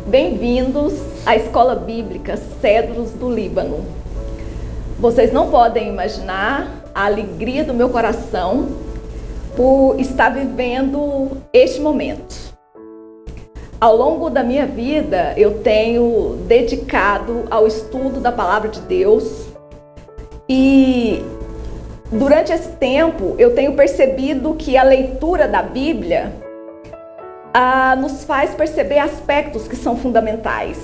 Bem-vindos à Escola Bíblica Cedros do Líbano. Vocês não podem imaginar a alegria do meu coração por estar vivendo este momento. Ao longo da minha vida, eu tenho dedicado ao estudo da Palavra de Deus e durante esse tempo eu tenho percebido que a leitura da Bíblia nos faz perceber aspectos que são fundamentais.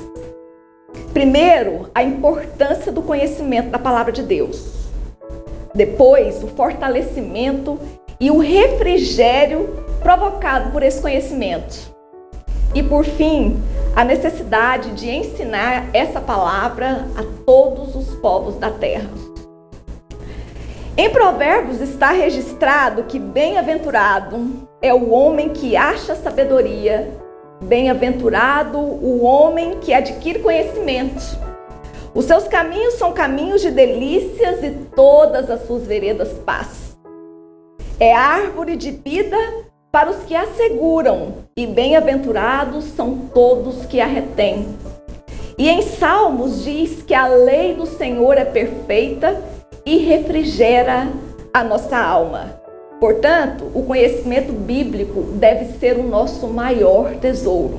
Primeiro, a importância do conhecimento da Palavra de Deus. Depois, o fortalecimento e o refrigério provocado por esse conhecimento. E por fim, a necessidade de ensinar essa palavra a todos os povos da terra. Em Provérbios está registrado que bem-aventurado é o homem que acha sabedoria, bem-aventurado o homem que adquire conhecimento. Os seus caminhos são caminhos de delícias e todas as suas veredas paz. É árvore de vida para os que a seguram, e bem-aventurados são todos que a retêm. E em Salmos diz que a lei do Senhor é perfeita e refrigera a nossa alma. Portanto, o conhecimento bíblico deve ser o nosso maior tesouro.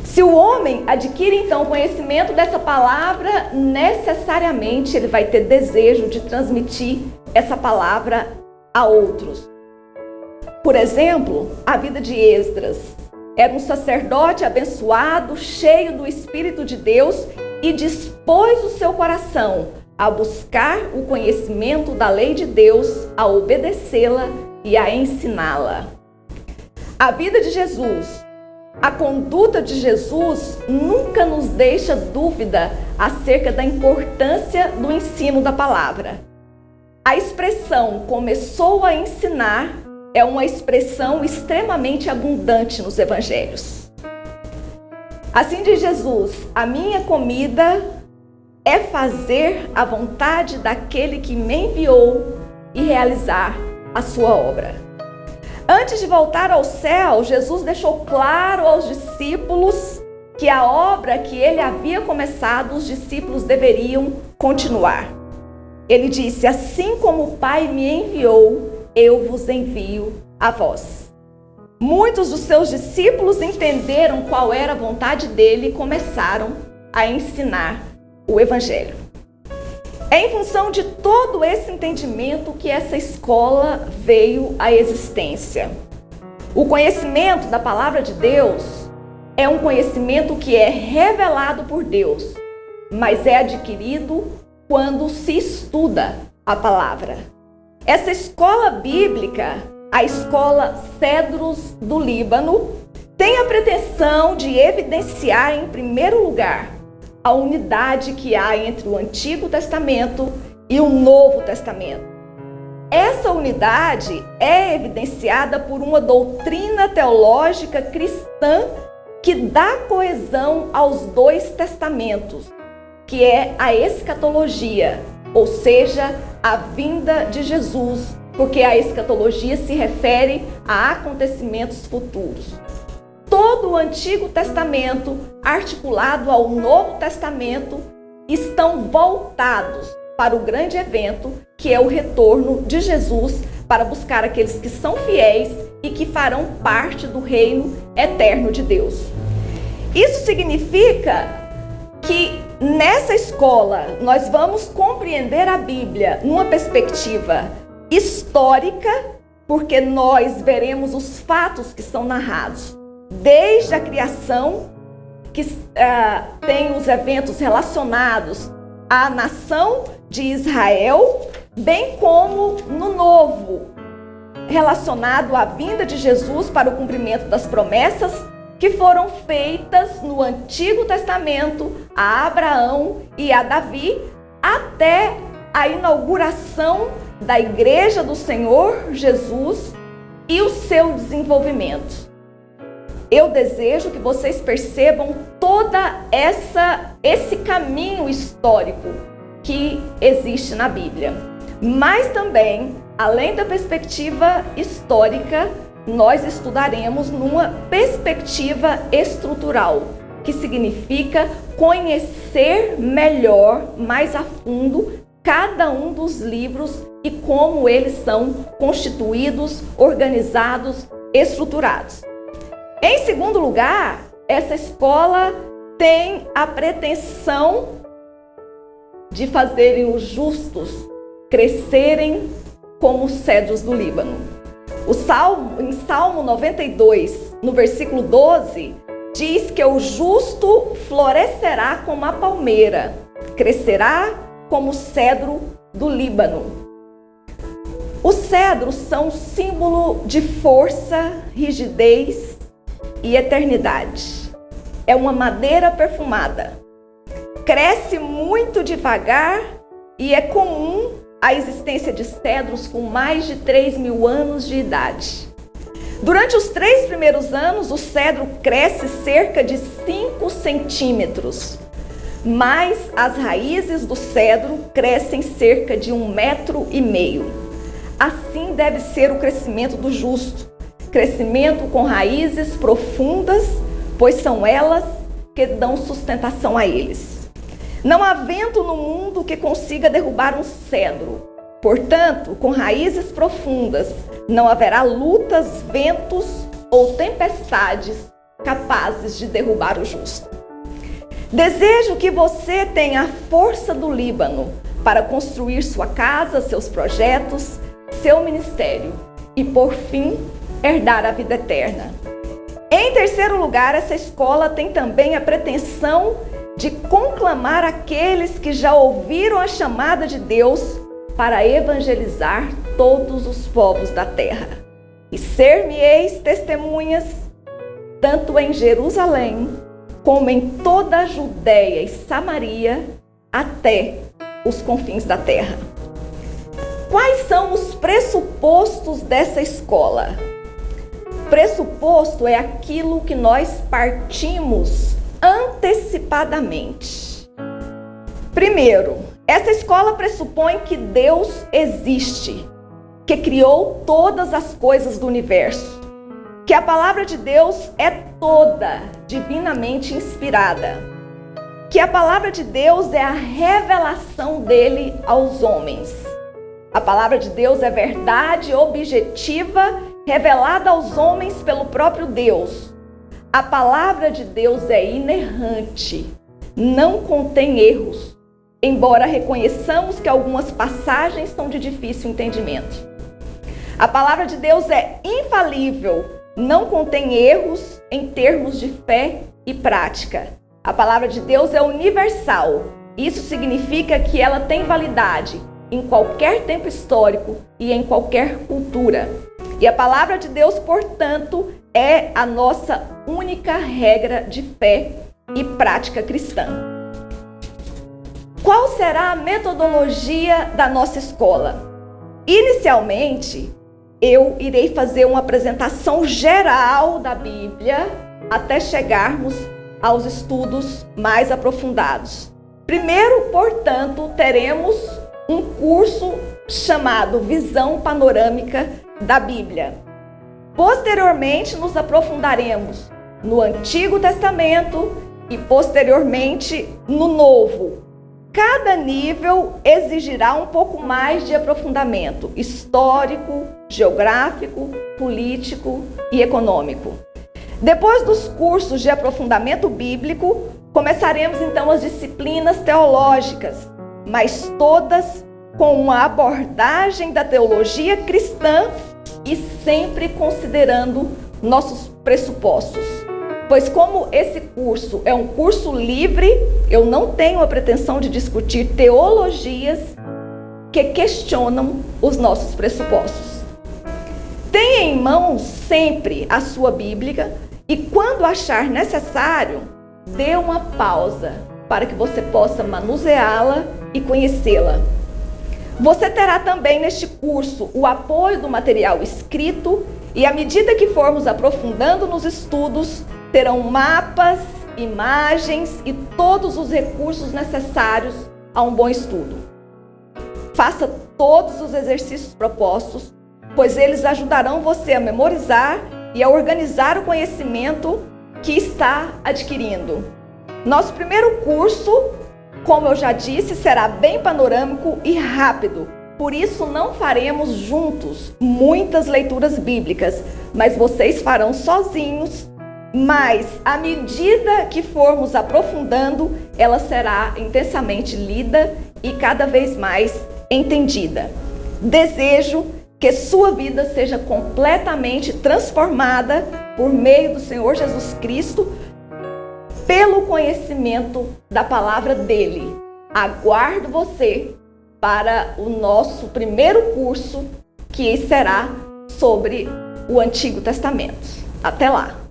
Se o homem adquire então o conhecimento dessa palavra, necessariamente ele vai ter desejo de transmitir essa palavra a outros. Por exemplo, a vida de Esdras. Era um sacerdote abençoado, cheio do Espírito de Deus e dispôs o seu coração a buscar o conhecimento da lei de Deus, a obedecê-la e a ensiná-la. A vida de Jesus, a conduta de Jesus nunca nos deixa dúvida acerca da importância do ensino da palavra. A expressão começou a ensinar é uma expressão extremamente abundante nos evangelhos. Assim diz Jesus: a minha comida é fazer a vontade daquele que me enviou e realizar a sua obra. Antes de voltar ao céu, Jesus deixou claro aos discípulos que a obra que ele havia começado, os discípulos deveriam continuar. Ele disse: assim como o Pai me enviou, eu vos envio a vós. Muitos dos seus discípulos entenderam qual era a vontade dele e começaram a ensinar o Evangelho. É em função de todo esse entendimento que essa escola veio à existência. O conhecimento da Palavra de Deus é um conhecimento que é revelado por Deus, mas é adquirido quando se estuda a palavra. Essa escola bíblica, a escola Cedros do Líbano, tem a pretensão de evidenciar, em primeiro lugar, a unidade que há entre o Antigo Testamento e o Novo Testamento. Essa unidade é evidenciada por uma doutrina teológica cristã que dá coesão aos dois testamentos, que é a escatologia, ou seja, a vinda de Jesus, porque a escatologia se refere a acontecimentos futuros. Todo o Antigo Testamento, articulado ao Novo Testamento, estão voltados para o grande evento, que é o retorno de Jesus para buscar aqueles que são fiéis e que farão parte do reino eterno de Deus. Isso significa que nessa escola nós vamos compreender a Bíblia numa perspectiva histórica, porque nós veremos os fatos que são narrados desde a criação, que tem os eventos relacionados à nação de Israel, bem como no Novo, relacionado à vinda de Jesus para o cumprimento das promessas que foram feitas no Antigo Testamento a Abraão e a Davi, até a inauguração da Igreja do Senhor Jesus e o seu desenvolvimento. Eu desejo que vocês percebam toda esse caminho histórico que existe na Bíblia. Mas também, além da perspectiva histórica, nós estudaremos numa perspectiva estrutural, que significa conhecer melhor, mais a fundo, cada um dos livros e como eles são constituídos, organizados, estruturados. Em segundo lugar, essa escola tem a pretensão de fazerem os justos crescerem como os cedros do Líbano. Em Salmo 92, no versículo 12, diz que o justo florescerá como a palmeira, crescerá como o cedro do Líbano. Os cedros são símbolo de força, rigidez e eternidade. É uma madeira perfumada. Cresce muito devagar e é comum a existência de cedros com mais de 3.000 anos de idade. Durante os 3 primeiros anos, o cedro cresce cerca de 5 centímetros, mas as raízes do cedro crescem cerca de 1,5 metro. Assim deve ser o crescimento do justo, crescimento com raízes profundas, pois são elas que dão sustentação a eles. Não há vento no mundo que consiga derrubar um cedro. Portanto, com raízes profundas, não haverá lutas, ventos ou tempestades capazes de derrubar o justo. Desejo que você tenha a força do Líbano para construir sua casa, seus projetos, seu ministério e, por fim, herdar a vida eterna. Em terceiro lugar, essa escola tem também a pretensão de conclamar aqueles que já ouviram a chamada de Deus para evangelizar todos os povos da terra. E ser-me-eis testemunhas, tanto em Jerusalém, como em toda a Judéia e Samaria, até os confins da terra. Quais são os pressupostos dessa escola? Pressuposto é aquilo que nós partimos antecipadamente. Primeiro, essa escola pressupõe que Deus existe, que criou todas as coisas do universo, que a palavra de Deus é toda divinamente inspirada, que a palavra de Deus é a revelação dele aos homens. A palavra de Deus é verdade objetiva, revelada aos homens pelo próprio Deus. A palavra de Deus é inerrante, não contém erros, embora reconheçamos que algumas passagens são de difícil entendimento. A palavra de Deus é infalível, não contém erros em termos de fé e prática. A palavra de Deus é universal. Isso significa que ela tem validade em qualquer tempo histórico e em qualquer cultura. E a palavra de Deus, portanto, é a nossa única regra de fé e prática cristã. Qual será a metodologia da nossa escola? Inicialmente, eu irei fazer uma apresentação geral da Bíblia até chegarmos aos estudos mais aprofundados. Primeiro, portanto, teremos um curso chamado Visão Panorâmica da Bíblia. Posteriormente, nos aprofundaremos no Antigo Testamento e posteriormente no Novo. Cada nível exigirá um pouco mais de aprofundamento histórico, geográfico, político e econômico. Depois dos cursos de aprofundamento bíblico, começaremos então as disciplinas teológicas, mas todas com uma abordagem da teologia cristã e sempre considerando nossos pressupostos. Pois como esse curso é um curso livre, eu não tenho a pretensão de discutir teologias que questionam os nossos pressupostos. Tenha em mãos sempre a sua Bíblia e quando achar necessário, dê uma pausa para que você possa manuseá-la e conhecê-la. Você terá também neste curso o apoio do material escrito e à medida que formos aprofundando nos estudos, terão mapas, imagens e todos os recursos necessários a um bom estudo. Faça todos os exercícios propostos, pois eles ajudarão você a memorizar e a organizar o conhecimento que está adquirindo. Nosso primeiro curso, como eu já disse, será bem panorâmico e rápido. Por isso não faremos juntos muitas leituras bíblicas, mas vocês farão sozinhos. Mas à medida que formos aprofundando, ela será intensamente lida e cada vez mais entendida. Desejo que sua vida seja completamente transformada por meio do Senhor Jesus Cristo, pelo conhecimento da palavra dele. Aguardo você para o nosso primeiro curso, que será sobre o Antigo Testamento. Até lá!